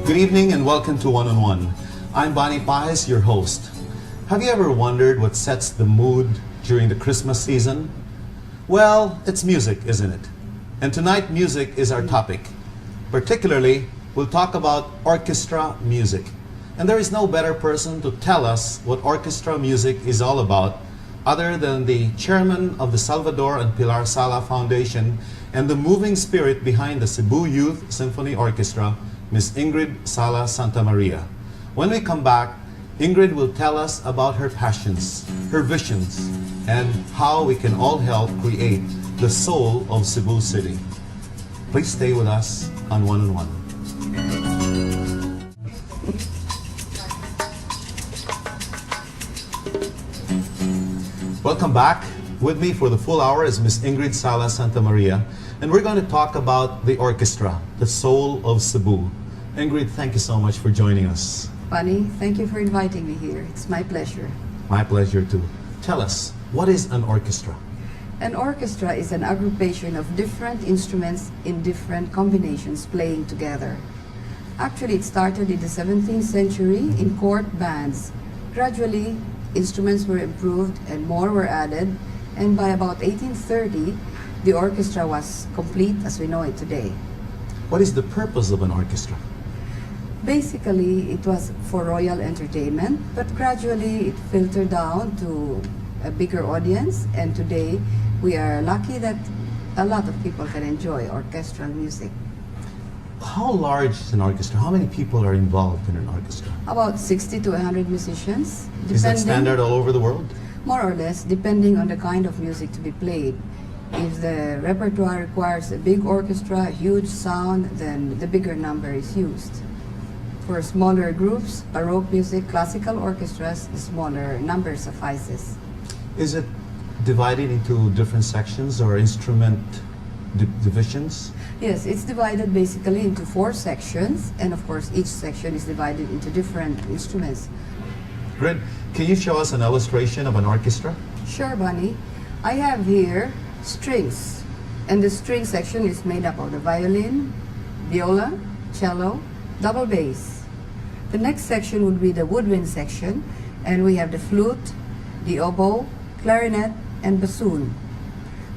Good evening and welcome to OneOnOne. I'm Bonnie Paez, your host. Have you ever wondered what sets the mood during the Christmas season? Well, it's music, isn't it? And tonight, music is our topic. Particularly, we'll talk about orchestra music. And there is no better person to tell us what orchestra music is all about other than the chairman of the Salvador and Pilar Sala Foundation and the moving spirit behind the Cebu Youth Symphony Orchestra, Ms. Ingrid Sala Santa Maria. When we come back, Ingrid will tell us about her passions, her visions, and how we can all help create the soul of Cebu City. Please stay with us on OneOnOne. Welcome back. With me for the full hour is Ms. Ingrid Sala Santa Maria, and we're going to talk about the orchestra, the soul of Cebu. Ingrid, thank you so much for joining us. Bunny, thank you for inviting me here. It's my pleasure. My pleasure too. Tell us, what is an orchestra? An orchestra is an aggregation of different instruments in different combinations playing together. Actually, it started in the 17th century in court bands. Gradually, instruments were improved and more were added, and by about 1830, the orchestra was complete as we know it today. What is the purpose of an orchestra? Basically, it was for royal entertainment, but gradually it filtered down to a bigger audience, and today we are lucky that a lot of people can enjoy orchestral music. How large is an orchestra? How many people are involved in an orchestra? About 60 to 100 musicians. Is that standard all over the world? More or less, depending on the kind of music to be played. If the repertoire requires a big orchestra, huge sound, then the bigger number is used. For smaller groups, Baroque music, classical orchestras, the smaller number suffices. Is it divided into different sections or instrument divisions? Yes, it's divided basically into 4 sections, and of course each section is divided into different instruments. Great. Can you show us an illustration of an orchestra? Sure, Bunny. I have here strings, and the string section is made up of the violin, viola, cello, double bass. The next section would be the woodwind section, and we have the flute, the oboe, clarinet, and bassoon.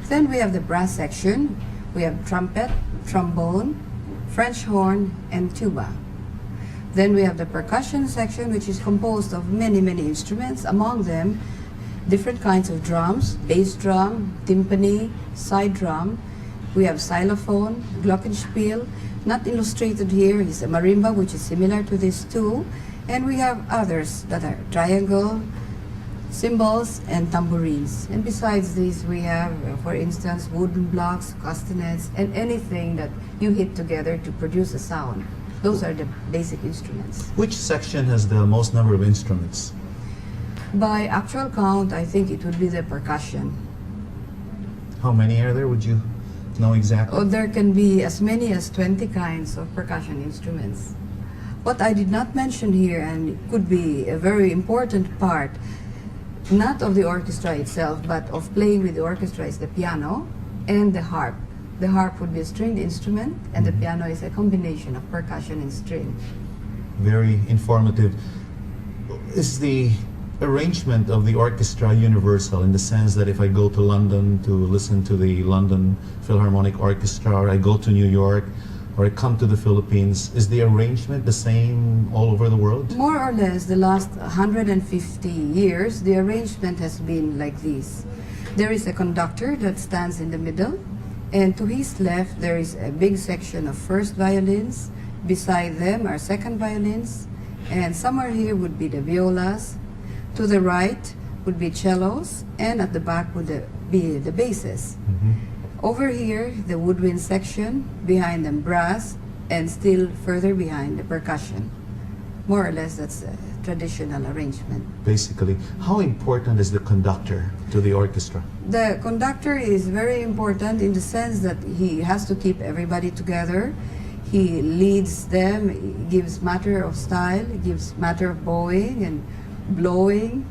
Then we have the brass section. We have trumpet, trombone, French horn, and tuba. Then we have the percussion section, which is composed of many instruments, among them different kinds of drums, bass drum, timpani, side drum. We have xylophone, glockenspiel. Not illustrated here is a marimba, which is similar to this too. And we have others that are triangle, cymbals, and tambourines. And besides these, we have, for instance, wooden blocks, castanets, and anything that you hit together to produce a sound. Those are the basic instruments. Which section has the most number of instruments? By actual count, I think it would be the percussion. How many are there? Would you know exactly? Oh, there can be as many as 20 kinds of percussion instruments. What I did not mention here, and it could be a very important part, not of the orchestra itself, but of playing with the orchestra, is the piano and the harp. The harp would be a stringed instrument, and the piano is a combination of percussion and string. Very informative. Is the arrangement of the orchestra universal in the sense that if I go to London to listen to the London Philharmonic Orchestra, or I go to New York, or I come to the Philippines, is the arrangement the same all over the world? More or less, the last 150 years, the arrangement has been like this. There is a conductor that stands in the middle, and to his left there is a big section of first violins. Beside them are second violins, and somewhere here would be the violas. To the right would be cellos, and at the back would be the basses. Over here, the woodwind section, behind them brass, and still further behind the percussion. More or less, that's a traditional arrangement. Basically, how important is the conductor to the orchestra? The conductor is very important in the sense that he has to keep everybody together. He leads them, he gives matter of style, he gives matter of bowing and blowing,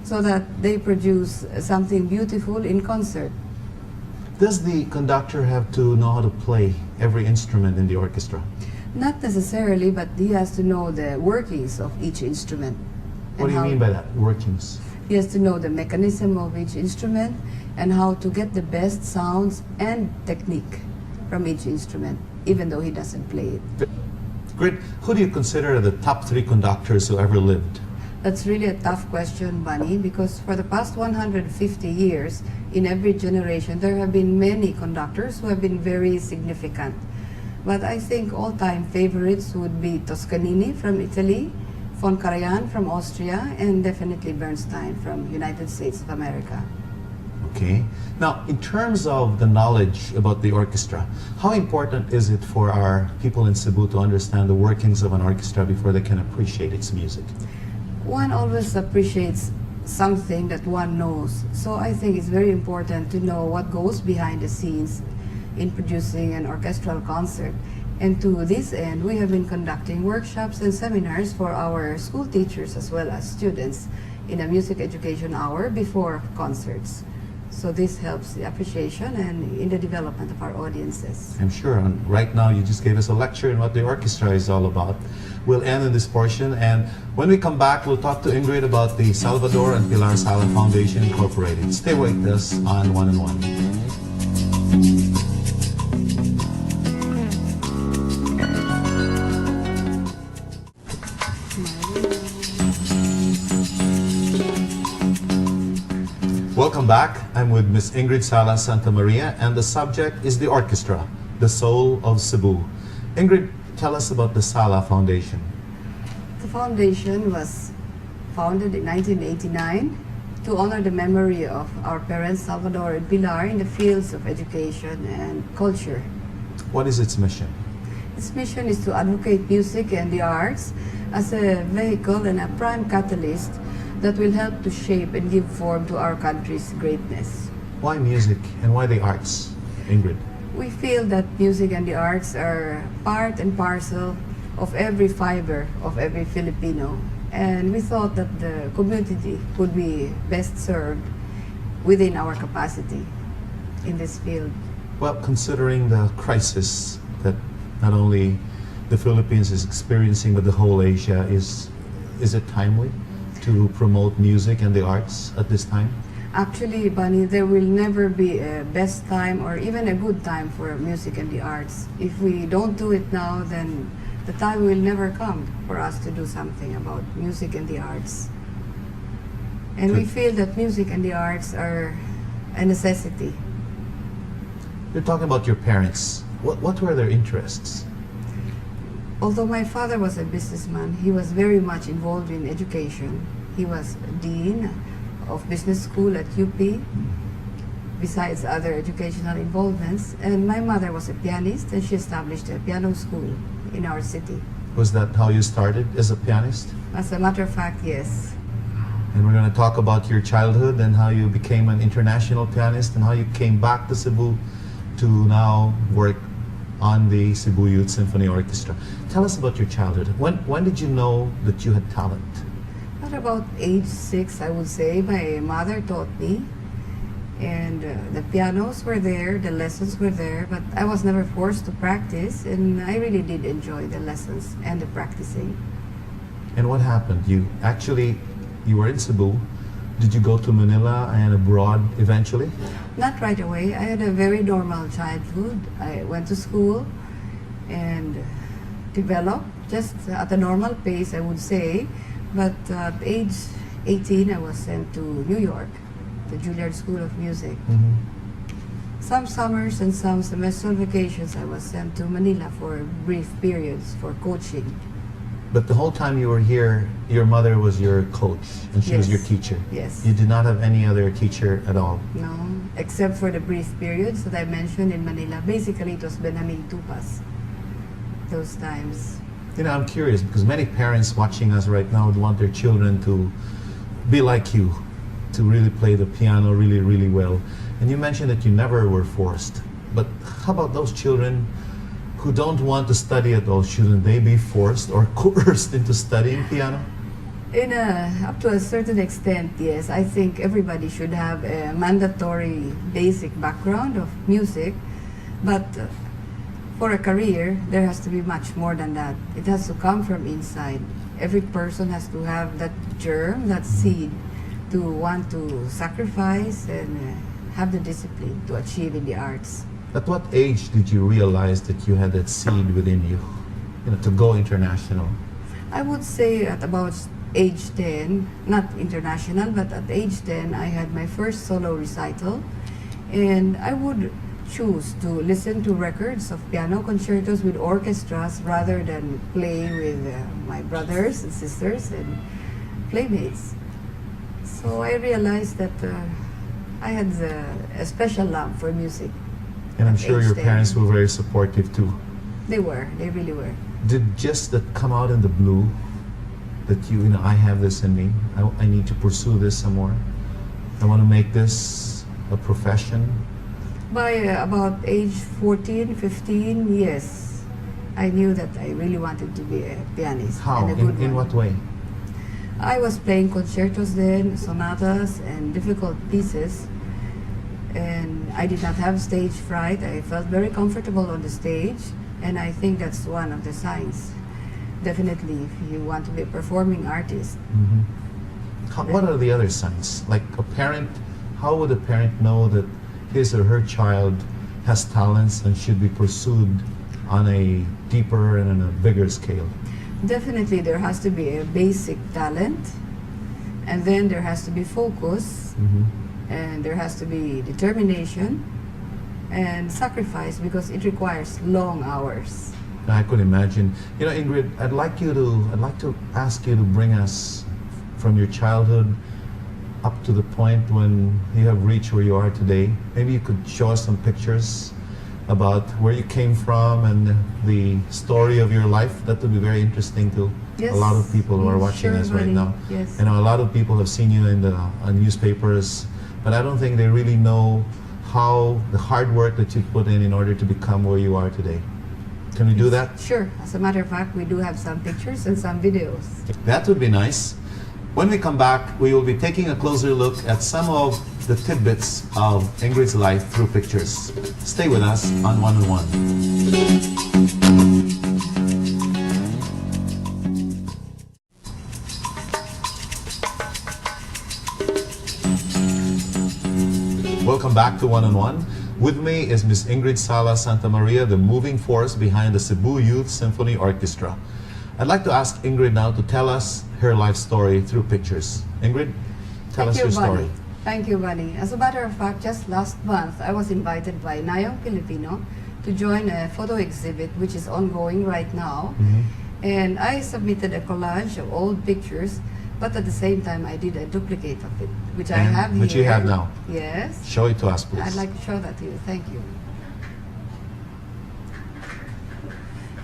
so that they produce something beautiful in concert. Does the conductor have to know how to play every instrument in the orchestra? Not necessarily, but he has to know the workings of each instrument. What do you mean by that, workings? He has to know the mechanism of each instrument and how to get the best sounds and technique from each instrument, even though he doesn't play it. Great. Who do you consider the top 3 conductors who ever lived? That's really a tough question, Bunny, because for the past 150 years, in every generation, there have been many conductors who have been very significant. But I think all-time favorites would be Toscanini from Italy, von Karajan from Austria, and definitely Bernstein from United States of America. Okay. Now, in terms of the knowledge about the orchestra, how important is it for our people in Cebu to understand the workings of an orchestra before they can appreciate its music? One always appreciates something that one knows. So I think it's very important to know what goes behind the scenes in producing an orchestral concert. And to this end, we have been conducting workshops and seminars for our school teachers as well as students in a music education hour before concerts. So this helps the appreciation and in the development of our audiences. I'm sure. And right now, you just gave us a lecture on what the orchestra is all about. We'll end in this portion, and when we come back, we'll talk to Ingrid about the Salvador and Pilar Sala Foundation Incorporated. Stay with us on One on One. Welcome back. I'm with Miss Ingrid Sala Santa Maria, and the subject is the orchestra, the soul of Cebu. Ingrid, tell us about the Sala Foundation. The foundation was founded in 1989 to honor the memory of our parents Salvador and Pilar in the fields of education and culture. What is its mission? Its mission is to advocate music and the arts as a vehicle and a prime catalyst that will help to shape and give form to our country's greatness. Why music and why the arts, Ingrid? We feel that music and the arts are part and parcel of every fiber of every Filipino. And we thought that the community would be best served within our capacity in this field. Well, considering the crisis that not only the Philippines is experiencing, but the whole Asia, is it timely to promote music and the arts at this time? Actually, Bunny, there will never be a best time or even a good time for music and the arts. If we don't do it now, then the time will never come for us to do something about music and the arts. And we feel that music and the arts are a necessity. You're talking about your parents. What were their interests? Although my father was a businessman, he was very much involved in education. He was dean of business school at UP, besides other educational involvements. And my mother was a pianist, and she established a piano school in our city. Was that how you started as a pianist? As a matter of fact, yes. And we're going to talk about your childhood and how you became an international pianist and how you came back to Cebu to now work on the Cebu Youth Symphony Orchestra. Tell us about your childhood. When did you know that you had talent? At about age 6, I would say, my mother taught me. And the pianos were there, the lessons were there, but I was never forced to practice, and I really did enjoy the lessons and the practicing. And what happened? You were in Cebu. Did you go to Manila and abroad eventually? Not right away. I had a very normal childhood. I went to school and developed just at a normal pace, I would say. But at age 18, I was sent to New York, the Juilliard School of Music. Mm-hmm. Some summers and some semester vacations, I was sent to Manila for brief periods for coaching. But the whole time you were here, your mother was your coach and she was Yes. your teacher. Yes. You did not have any other teacher at all. No, except for the brief periods that I mentioned in Manila. Basically, it was Benaming Tupas, those times. You know, I'm curious because many parents watching us right now would want their children to be like you, to really play the piano really, really well. And you mentioned that you never were forced. But how about those children who don't want to study at all? Shouldn't they be forced or coerced into studying piano? Up to a certain extent, yes. I think everybody should have a mandatory basic background of music. But for a career, there has to be much more than that. It has to come from inside. Every person has to have that germ, that seed, to want to sacrifice and have the discipline to achieve in the arts. At what age did you realize that you had that seed within you, to go international? I would say at about age 10, not international, but at age 10, I had my first solo recital, and I would choose to listen to records of piano concertos with orchestras rather than play with my brothers and sisters and playmates. So I realized that I had a special love for music. And I'm at sure age your 10. parents were very supportive too. They really were. Did just that come out in the blue, that I have this in me, I need to pursue this some more, I want to make this a profession? By about age 14, 15, yes, I knew that I really wanted to be a pianist. How? And a good In one. what way? I was playing concertos then, sonatas, and difficult pieces. And I did not have stage fright. I felt very comfortable on the stage. And I think that's one of the signs. Definitely, if you want to be a performing artist. What are the other signs? Like a parent, how would a parent know that his or her child has talents and should be pursued on a deeper and on a bigger scale? Definitely, there has to be a basic talent, and then there has to be focus, and there has to be determination and sacrifice, because it requires long hours. I could imagine. Ingrid, I'd like to ask you to bring us from your childhood up to the point when you have reached where you are today. Maybe you could show us some pictures about where you came from and the story of your life. That would be very interesting to Yes. a lot of people who are watching Sure, us right buddy. now. Yes. A lot of people have seen you in the newspapers, but I don't think they really know how the hard work that you put in order to become where you are today. Can we do that? Sure. As a matter of fact, we do have some pictures and some videos. That would be nice. When we come back, we will be taking a closer look at some of the tidbits of Ingrid's life through pictures. Stay with us on OneOnOne. Welcome back to OneOnOne. With me is Miss Ingrid Sala Santa Maria, the moving force behind the Cebu Youth Symphony Orchestra. I'd like to ask Ingrid now to tell us her life story through pictures. Ingrid, tell us your story. Thank you, Bunny. As a matter of fact, just last month, I was invited by Nayong Filipino to join a photo exhibit which is ongoing right now. And I submitted a collage of old pictures, but at the same time, I did a duplicate of it, which I have here. Which you have now. Yes. Show it to us, please. I'd like to show that to you. Thank you.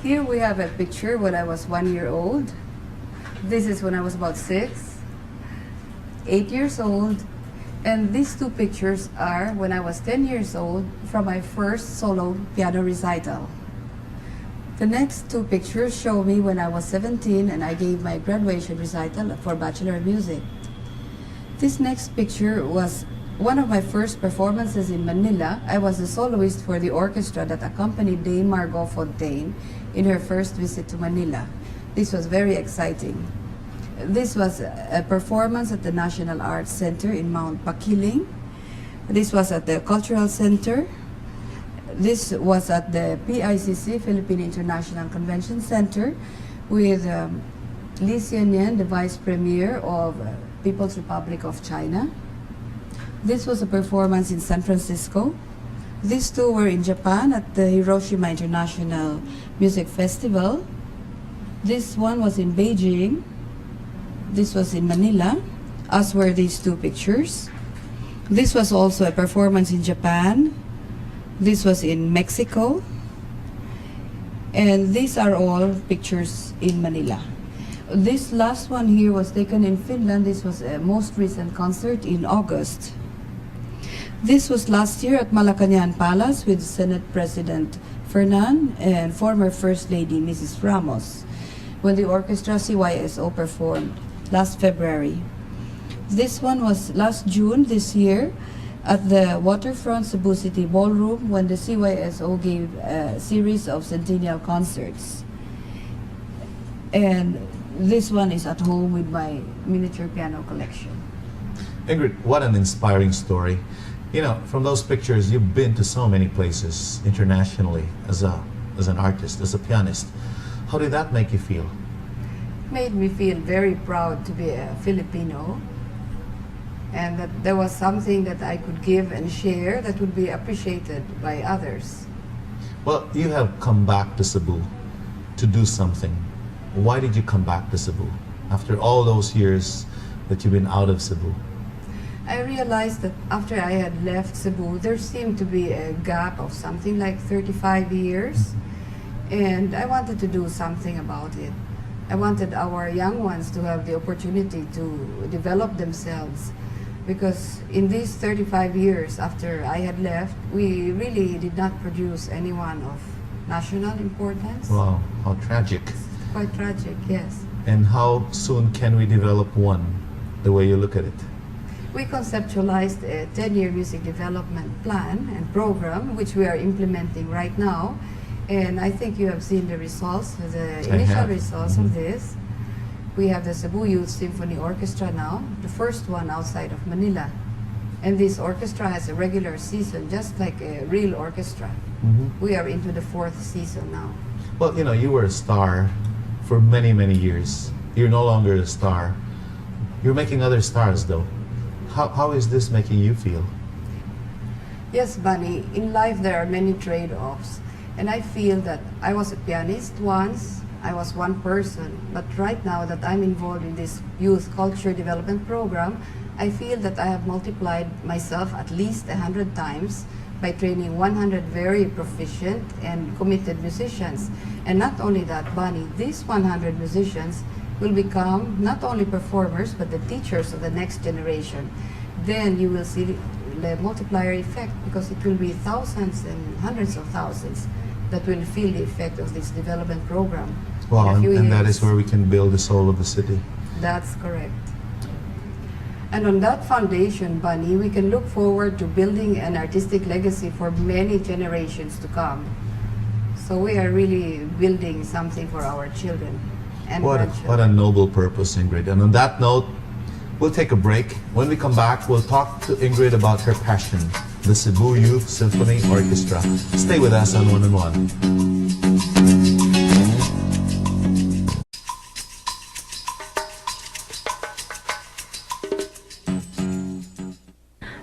Here we have a picture when I was 1 year old. This is when I was about 6, 8 years old. And these two pictures are when I was 10 years old from my first solo piano recital. The next two pictures show me when I was 17 and I gave my graduation recital for Bachelor of Music. This next picture was one of my first performances in Manila. I was the soloist for the orchestra that accompanied Dame Margot Fontaine in her first visit to Manila. This was very exciting. This was a performance at the National Arts Center in Mount Pakiling. This was at the Cultural Center. This was at the PICC, Philippine International Convention Center, with Li Xianyan, the Vice Premier of People's Republic of China. This was a performance in San Francisco. These two were in Japan at the Hiroshima International Music Festival. This one was in Beijing. This was in Manila, as were these two pictures. This was also a performance in Japan. This was in Mexico. And these are all pictures in Manila. This last one here was taken in Finland. This was a most recent concert in August. This was last year at Malacañang Palace with Senate President Fernan and former First Lady Mrs. Ramos when the orchestra CYSO performed last February. This one was last June this year at the waterfront Cebu City Ballroom when the CYSO gave a series of centennial concerts. And this one is at home with my miniature piano collection. Ingrid, what an inspiring story. You know, from those pictures, you've been to so many places internationally as an artist, as a pianist. How did that make you feel? Made me feel very proud to be a Filipino, and that there was something that I could give and share that would be appreciated by others. Well, you have come back to Cebu to do something. Why did you come back to Cebu after all those years that you've been out of Cebu? I realized that after I had left Cebu, there seemed to be a gap of something like 35 years, and I wanted to do something about it. I wanted our young ones to have the opportunity to develop themselves, because in these 35 years after I had left, we really did not produce anyone of national importance. Wow, how tragic. Quite tragic, yes. And how soon can we develop one, the way you look at it? We conceptualized a 10-year music development plan and program, which we are implementing right now. And I think you have seen the results, the initial results of this. We have the Cebu Youth Symphony Orchestra now, the first one outside of Manila. And this orchestra has a regular season, just like a real orchestra. We are into the 4th season now. Well, you know, you were a star for many, many years. You're no longer a star. You're making other stars, though. How is this making you feel? Yes, Bunny, in life there are many trade-offs. And I feel that I was a pianist once, I was one person, but right now that I'm involved in this youth culture development program, I feel that I have multiplied myself at least 100 times by training 100 very proficient and committed musicians. And not only that, Bunny, these 100 musicians will become not only performers but the teachers of the next generation. Then you will see the multiplier effect, because it will be thousands and hundreds of thousands that will feel the effect of this development program. Wow, in a few and that years. is where we can build the soul of the city. That's correct. And on that foundation, Bunny, we can look forward to building an artistic legacy for many generations to come. So we are really building something for our children and What grandchildren. a noble purpose, Ingrid. And on that note, we'll take a break. When we come back, we'll talk to Ingrid about her passion, the Cebu Youth Symphony Orchestra. Stay with us on OneOnOne.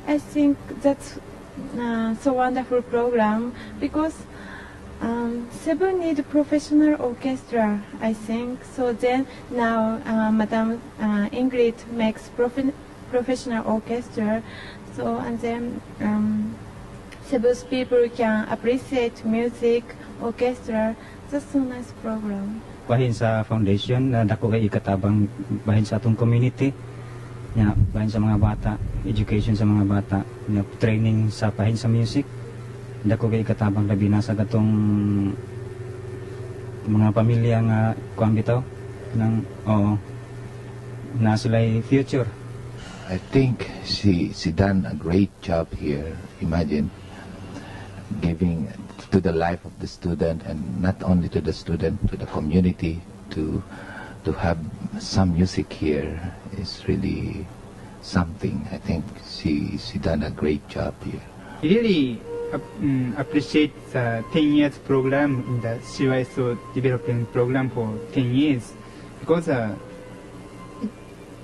I think that's so wonderful program, because Cebu need professional orchestra, I think. So then now Madam Ingrid makes professional orchestra. So and then Cebu's people can appreciate music, orchestra. That's so nice program. Bahin sa foundation na dako kay ikatabang bahin sa atong community. Nya bahin sa mga bata, education sa mga bata, nya training sa bahin sa music. Dako kay ikatabang labi na sa gatong mga pamilya nga kuan bitaw nang na sila'y future. I think she done a great job here. Imagine giving to the life of the student, and not only to the student, to the community, to have some music here is really something. I think she done a great job here. Really appreciate the 10 years program in the CYSO development program for 10 years, because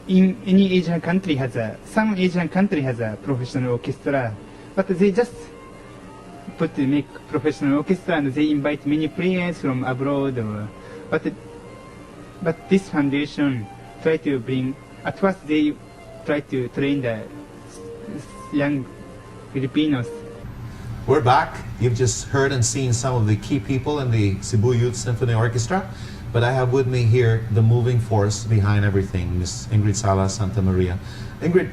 in any Asian country some Asian country has a professional orchestra, but they just make professional orchestra and they invite many players from abroad. But this foundation try to bring. At first they try to train the young Filipinos. We're back. You've just heard and seen some of the key people in the Cebu Youth Symphony Orchestra, but I have with me here the moving force behind everything, Miss Ingrid Sala Santa Maria. Ingrid,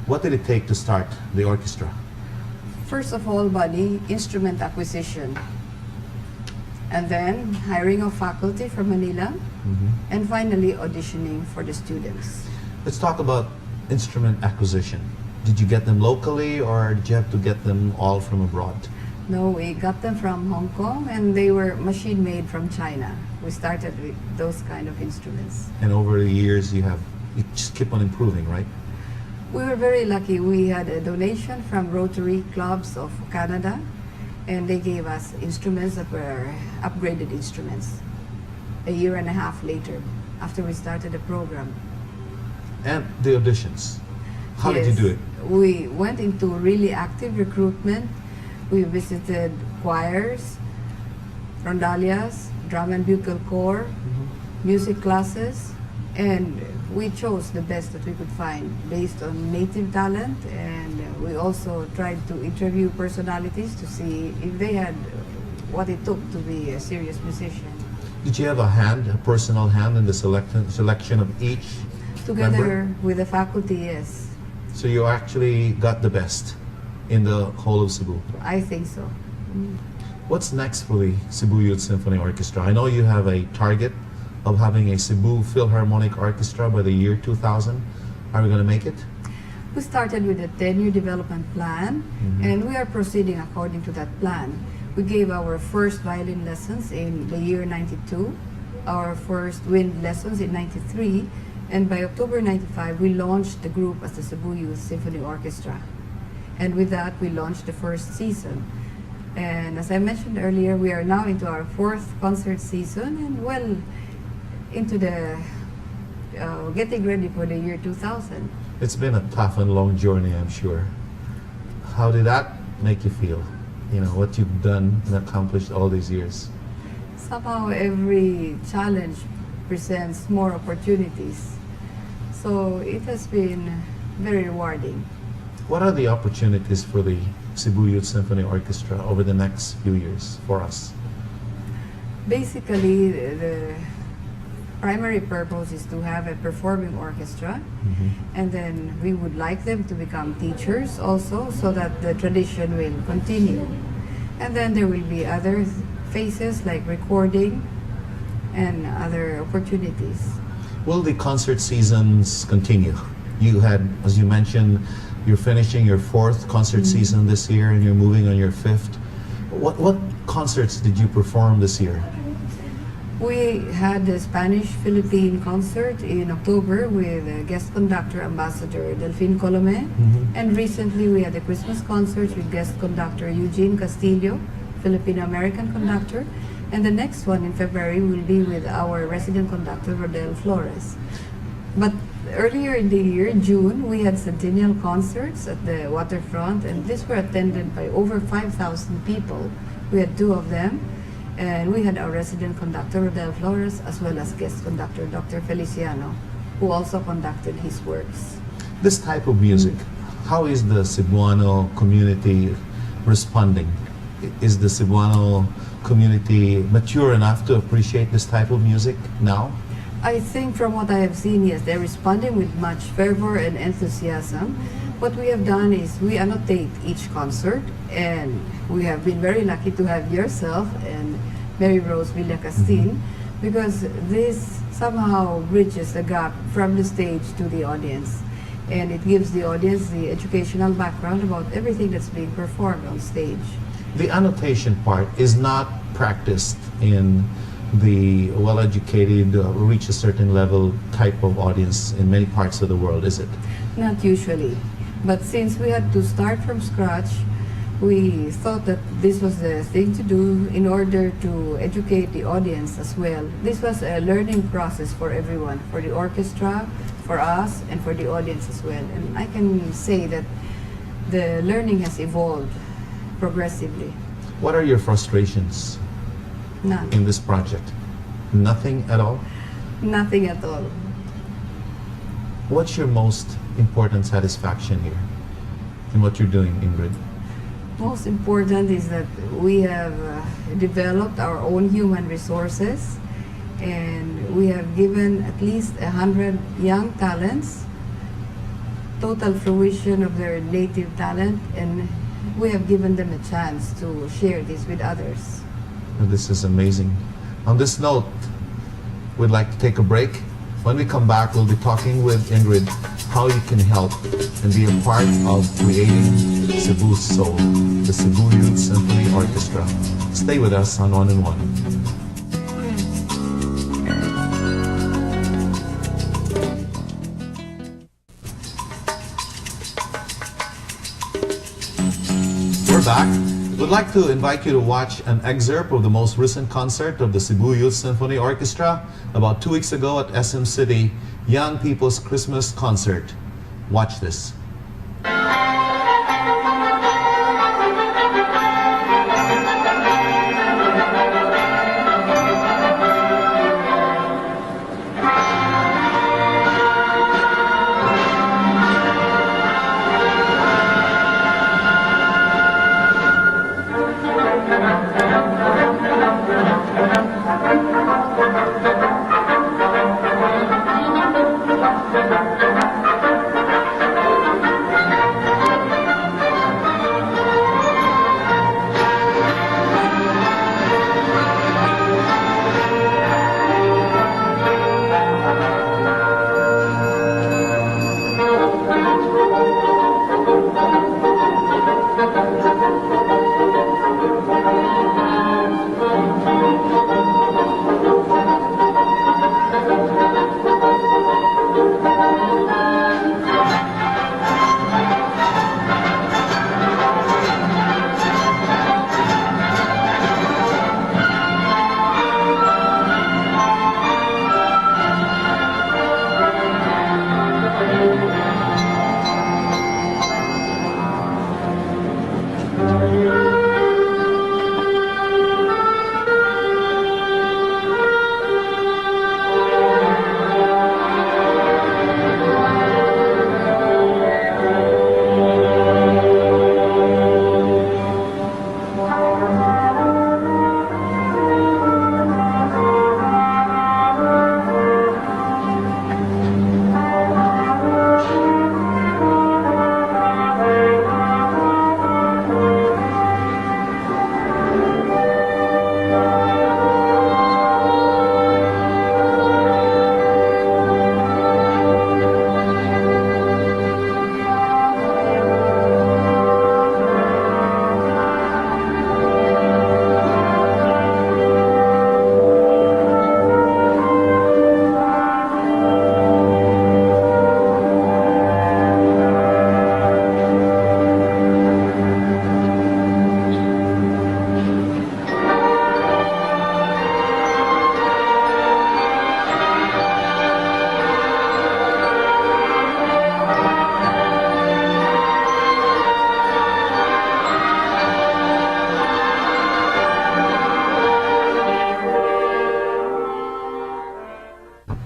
what did it take to start the orchestra? First of all, Bunny, instrument acquisition. And then hiring of faculty from Manila. And finally auditioning for the students. Let's talk about instrument acquisition. Did you get them locally, or did you have to get them all from abroad? No, we got them from Hong Kong, and they were machine made from China. We started with those kind of instruments. And over the years, you just keep on improving, right? We were very lucky. We had a donation from Rotary Clubs of Canada, and they gave us instruments that were upgraded instruments a year and a half later, after we started the program. And the auditions. How did you do it? We went into really active recruitment. We visited choirs, rondallias, drum and bugle corps, music classes, and we chose the best that we could find based on native talent, and we also tried to interview personalities to see if they had what it took to be a serious musician. Did you have a personal hand in the selection of each Together member? with the faculty, yes. So you actually got the best in the whole of Cebu. I think so. What's next for the Cebu Youth Symphony Orchestra? I know you have a target of having a Cebu Philharmonic Orchestra by the year 2000. Are we going to make it? We started with a 10-year development plan, and we are proceeding according to that plan. We gave our first violin lessons in the year 92, our first wind lessons in 93, and by October 95, we launched the group as the Cebu Youth Symphony Orchestra. And with that, we launched the first season. And as I mentioned earlier, we are now into our fourth concert season and well into the getting ready for the year 2000. It's been a tough and long journey, I'm sure. How did that make you feel? You know, what you've done and accomplished all these years. Somehow every challenge presents more opportunities. So it has been very rewarding. What are the opportunities for the Cebu Youth Symphony Orchestra over the next few years for us? Basically, the primary purpose is to have a performing orchestra, and then we would like them to become teachers also, so that the tradition will continue. And then there will be other phases like recording and other opportunities. Will the concert seasons continue? You had, as you mentioned, you're finishing your fourth concert season this year and you're moving on your fifth. What concerts did you perform this year? We had the Spanish-Philippine concert in October with guest conductor Ambassador Delfin Colome. And recently we had a Christmas concert with guest conductor Eugene Castillo, Filipino-American conductor. And the next one in February will be with our resident conductor Rodel Flores. But earlier in the year, in June, we had centennial concerts at the waterfront, and these were attended by over 5,000 people. We had two of them. And we had our resident conductor, Rodel Flores, as well as guest conductor, Dr. Feliciano, who also conducted his works. This type of music, how is the Cebuano community responding? Is the Cebuano community mature enough to appreciate this type of music now? I think from what I have seen, yes, they're responding with much fervor and enthusiasm. What we have done is we annotate each concert, and we have been very lucky to have yourself and Mary Rose Villacastin, because this somehow bridges the gap from the stage to the audience, and it gives the audience the educational background about everything that's being performed on stage. The annotation part is not practiced in the well-educated, reach a certain level type of audience in many parts of the world, is it? Not usually. But since we had to start from scratch, we thought that this was the thing to do in order to educate the audience as well. This was a learning process for everyone, for the orchestra, for us, and for the audience as well. And I can say that the learning has evolved progressively. What are your frustrations None. in this project? Nothing at all? Nothing at all. What's your most important satisfaction here in what you're doing, Ingrid? Most important is that we have developed our own human resources, and we have given at least 100 young talents total fruition of their native talent, and we have given them a chance to share this with others. This is amazing. On this note, we'd like to take a break When we come back, we'll be talking with Ingrid how you can help and be a part of creating Cebu's soul, the Cebu Youth Symphony Orchestra. Stay with us on One and One. We're back. We'd like to invite you to watch an excerpt of the most recent concert of the Cebu Youth Symphony Orchestra about 2 weeks ago at SM City, Young People's Christmas Concert. Watch this.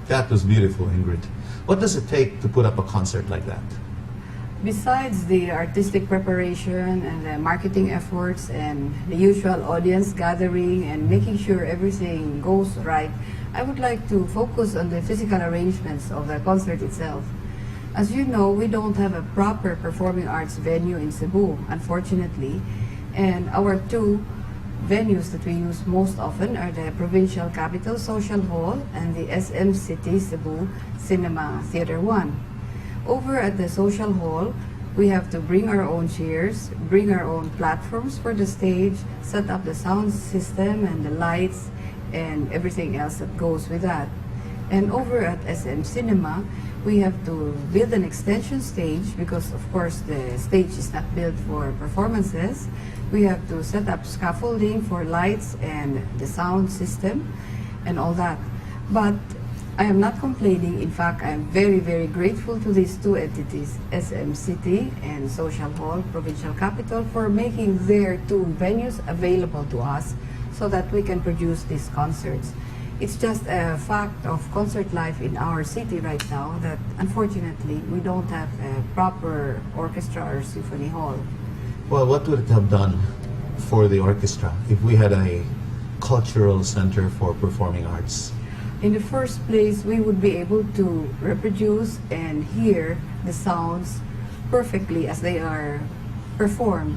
That was beautiful, Ingrid. What does it take to put up a concert like that? Besides the artistic preparation and the marketing efforts and the usual audience gathering and making sure everything goes right, I would like to focus on the physical arrangements of the concert itself. As you know, we don't have a proper performing arts venue in Cebu, unfortunately, and our two venues that we use most often are the Provincial Capital Social Hall and the SM City Cebu Cinema Theater 1. Over at the Social Hall, we have to bring our own chairs, bring our own platforms for the stage, set up the sound system and the lights and everything else that goes with that. And over at SM Cinema, we have to build an extension stage because of course the stage is not built for performances. We have to set up scaffolding for lights and the sound system and all that. But I am not complaining. In fact, I am very, very grateful to these two entities, SM City and Social Hall, Provincial Capital, for making their two venues available to us so that we can produce these concerts. It's just a fact of concert life in our city right now that unfortunately we don't have a proper orchestra or symphony hall. Well, what would it have done for the orchestra if we had a cultural center for performing arts? In the first place, we would be able to reproduce and hear the sounds perfectly as they are performed.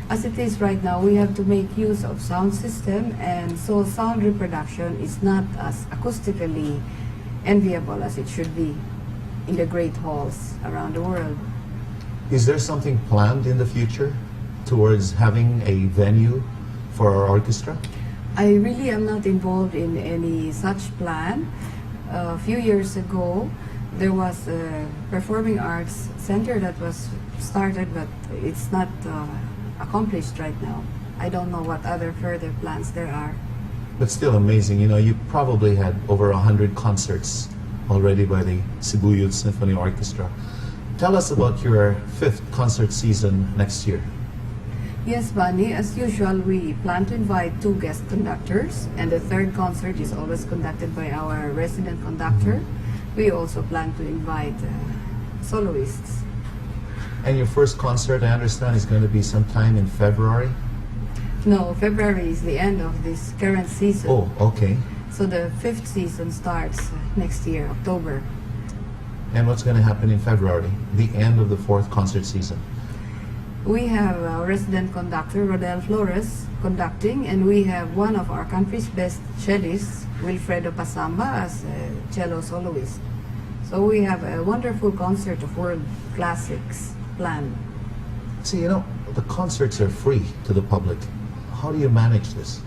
As it is right now, we have to make use of sound system, and so sound reproduction is not as acoustically enviable as it should be in the great halls around the world. Is there something planned in the future towards having a venue for our orchestra? I really am not involved in any such plan. A few years ago, there was a performing arts center that was started, but it's not accomplished right now. I don't know what other further plans there are. But still amazing, you know, you probably had over 100 concerts already by the Cebu Youth Symphony Orchestra. Tell us about your 5th concert season next year. Yes, Bunny, as usual, we plan to invite 2 guest conductors, and the 3rd concert is always conducted by our resident conductor. We also plan to invite soloists. And your first concert, I understand, is going to be sometime in February? No, February is the end of this current season. Oh, okay. So the 5th season starts next year, October. And what's going to happen in February, the end of the 4th concert season? We have our resident conductor, Rodel Flores, conducting, and we have one of our country's best cellists, Wilfredo Pasamba, as a cello soloist. So we have a wonderful concert of world classics planned. See, you know, the concerts are free to the public. How do you manage this?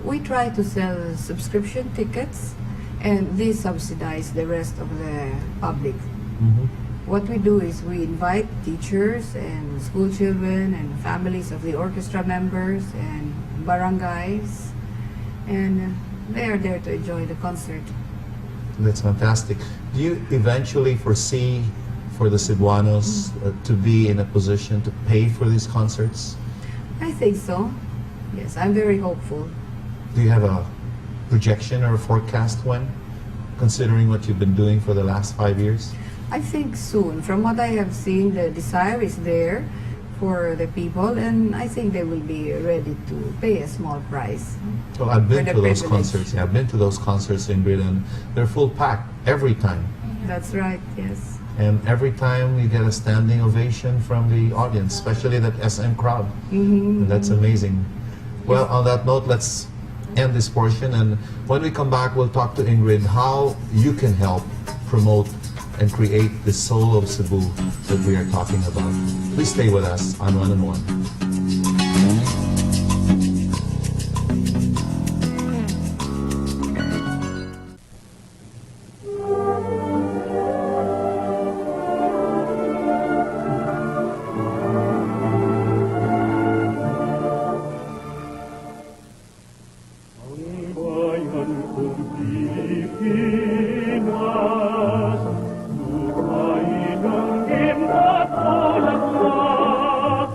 We try to sell subscription tickets, and these subsidize the rest of the public. What we do is we invite teachers and school children and families of the orchestra members and barangays, and they are there to enjoy the concert. That's fantastic. Do you eventually foresee for the Cebuanos to be in a position to pay for these concerts? I think so. Yes, I'm very hopeful. Do you have a projection or a forecast when, considering what you've been doing for the last 5 years? I think soon. From what I have seen, the desire is there for the people, and I think they will be ready to pay a small price. Well, I've been For to the those privilege. concerts. Yeah, I've been to those concerts in Britain. They're full packed every time. That's right, yes. And every time you get a standing ovation from the audience, especially that SM crowd. And that's amazing. Well, on that note, let's end this portion. And when we come back, we'll talk to Ingrid how you can help promote and create the soul of Cebu that we are talking about. Please stay with us on One on One. Bayan kong Pilipinas, lupain ng ginat o laklak,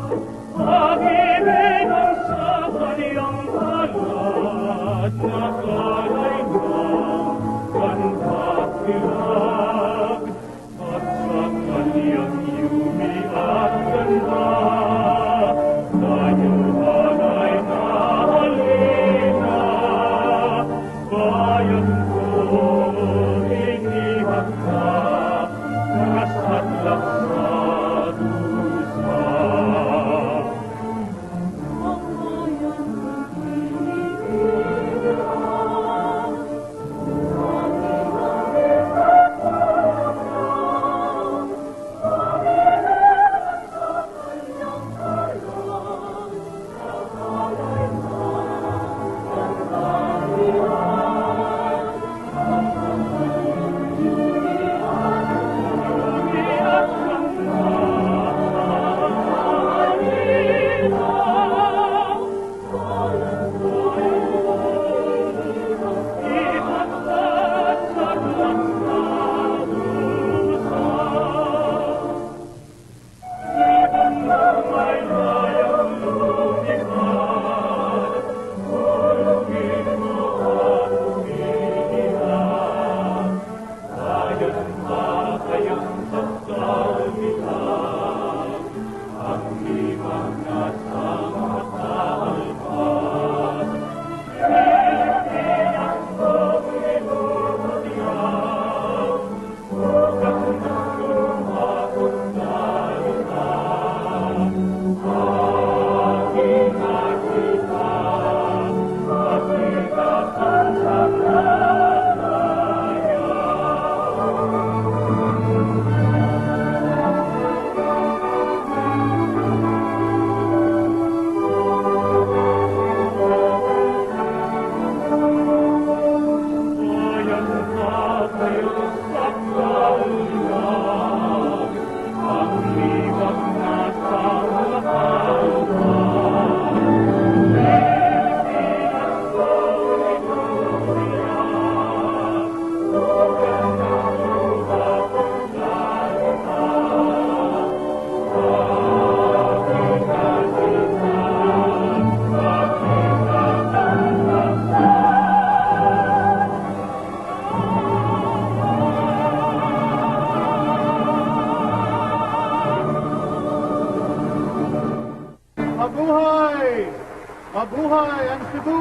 Mabuhay ang Cebu!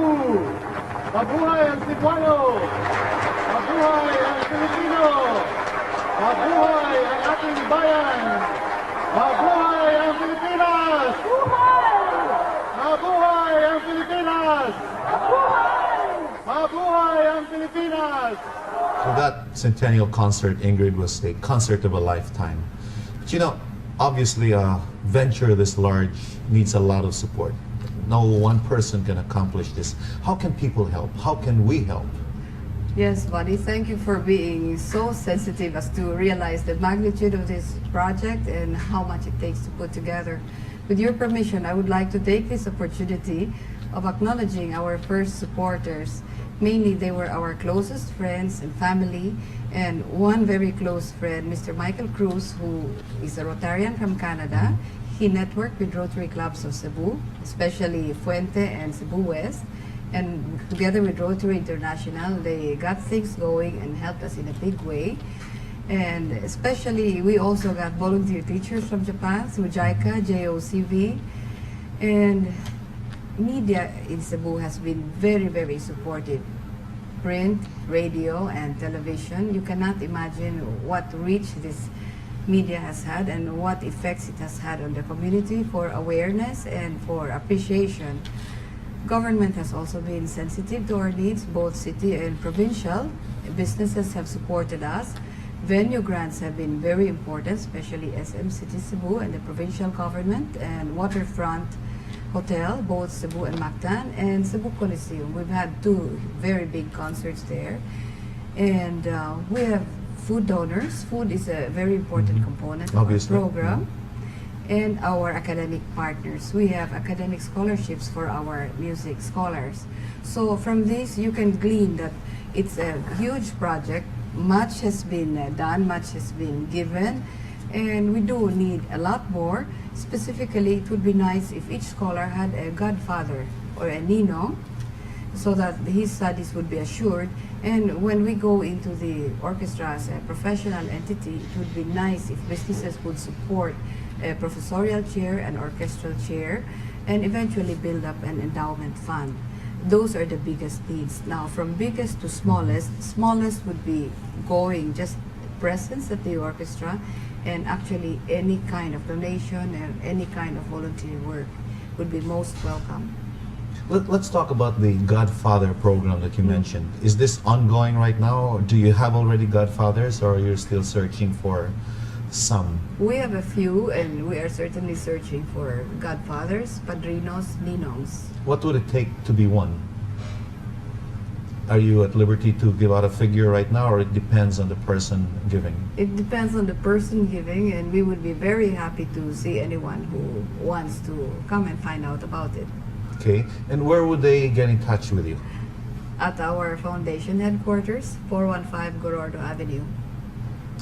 Mabuhay ang Cebuano! Mabuhay ang Filipino! Mabuhay ang ating bayan! Mabuhay ang Pilipinas! Mabuhay ang Pilipinas! Mabuhay ang Pilipinas! So that centennial concert, Ingrid, was a concert of a lifetime. But you know, obviously a venture this large needs a lot of support. No one person can accomplish this. How can people help? How can we help? Yes, Buddy, thank you for being so sensitive as to realize the magnitude of this project and how much it takes to put together. With your permission, I would like to take this opportunity of acknowledging our first supporters. Mainly, they were our closest friends and family, and one very close friend, Mr. Michael Cruz, who is a Rotarian from Canada. He networked with Rotary clubs of Cebu, especially Fuente and Cebu West. And together with Rotary International, they got things going and helped us in a big way. And especially, we also got volunteer teachers from Japan through JICA, JOCV. And media in Cebu has been very, very supportive. Print, radio, and television. You cannot imagine what reach this media has had and what effects it has had on the community for awareness and for appreciation. Government has also been sensitive to our needs, both city and provincial. Businesses have supported us. Venue grants have been very important, especially SM City Cebu and the provincial government, and waterfront hotel, both Cebu and Mactan, and Cebu Coliseum. We've had two very big concerts there. And we have food donors. Food is a very important component of Obviously, our program. And our academic partners. We have academic scholarships for our music scholars. So from this, you can glean that it's a huge project. Much has been done, much has been given, and we do need a lot more. Specifically, it would be nice if each scholar had a godfather or a ninong, so that his studies would be assured. And when we go into the orchestra as a professional entity, it would be nice if businesses would support a professorial chair, an orchestral chair, and eventually build up an endowment fund. Those are the biggest needs. Now, from biggest to smallest would be going just presence at the orchestra, and actually any kind of donation and any kind of volunteer work would be most welcome. Let's talk about the Godfather program that you mentioned. Is this ongoing right now? Or do you have already Godfathers, or you're still searching for some? We have a few, and we are certainly searching for godfathers, padrinos, ninongs. What would it take to be one? Are you at liberty to give out a figure right now, or it depends on the person giving? It depends on the person giving, and we would be very happy to see anyone who wants to come and find out about it. Okay, and where would they get in touch with you? At our foundation headquarters, 415 Gorordo Avenue.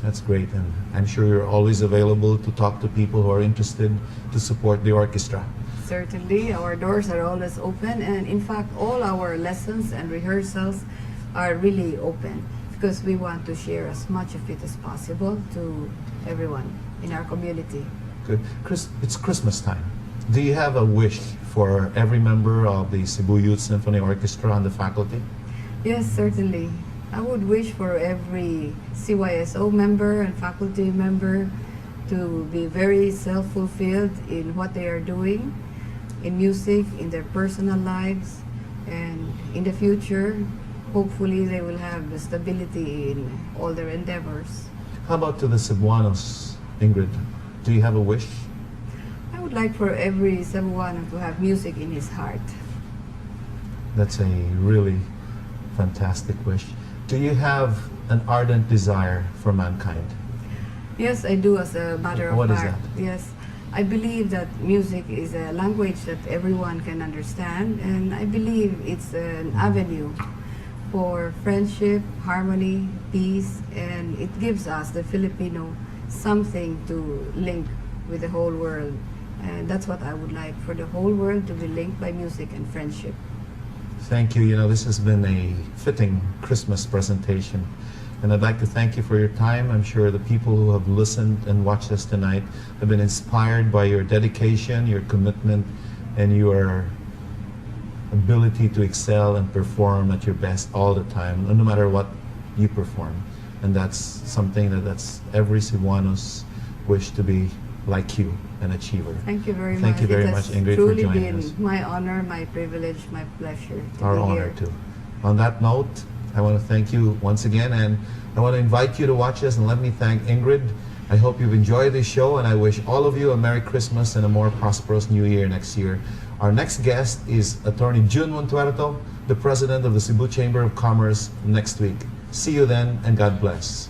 That's great, and I'm sure you're always available to talk to people who are interested to support the orchestra. Certainly, our doors are always open, and in fact, all our lessons and rehearsals are really open because we want to share as much of it as possible to everyone in our community. Good. It's Christmas time. Do you have a wish for every member of the Cebu Youth Symphony Orchestra and the faculty? Yes, certainly. I would wish for every CYSO member and faculty member to be very self-fulfilled in what they are doing, in music, in their personal lives, and in the future, hopefully they will have the stability in all their endeavors. How about to the Cebuanos, Ingrid? Do you have a wish? I would like for every Cebuano to have music in his heart. That's a really fantastic wish. Do you have an ardent desire for mankind? Yes, I do, as a matter of What is fact. that? Yes, I believe that music is a language that everyone can understand, and I believe it's an avenue for friendship, harmony, peace, and it gives us, the Filipino, something to link with the whole world. And that's what I would like, for the whole world to be linked by music and friendship. Thank you. You know, this has been a fitting Christmas presentation. And I'd like to thank you for your time. I'm sure the people who have listened and watched us tonight have been inspired by your dedication, your commitment, and your ability to excel and perform at your best all the time, no matter what you perform. And that's something that's every Cebuano's wish to be like you, an achiever. Thank you very much. Thank you very It much, has Ingrid, for truly joining been us. my honor, my privilege, my pleasure to Our be honor here. too. On that note, I want to thank you once again, and I want to invite you to watch us, and let me thank Ingrid. I hope you've enjoyed this show, and I wish all of you a Merry Christmas and a more prosperous New Year next year. Our next guest is Attorney June Montuerto, the President of the Cebu Chamber of Commerce, next week. See you then, and God bless.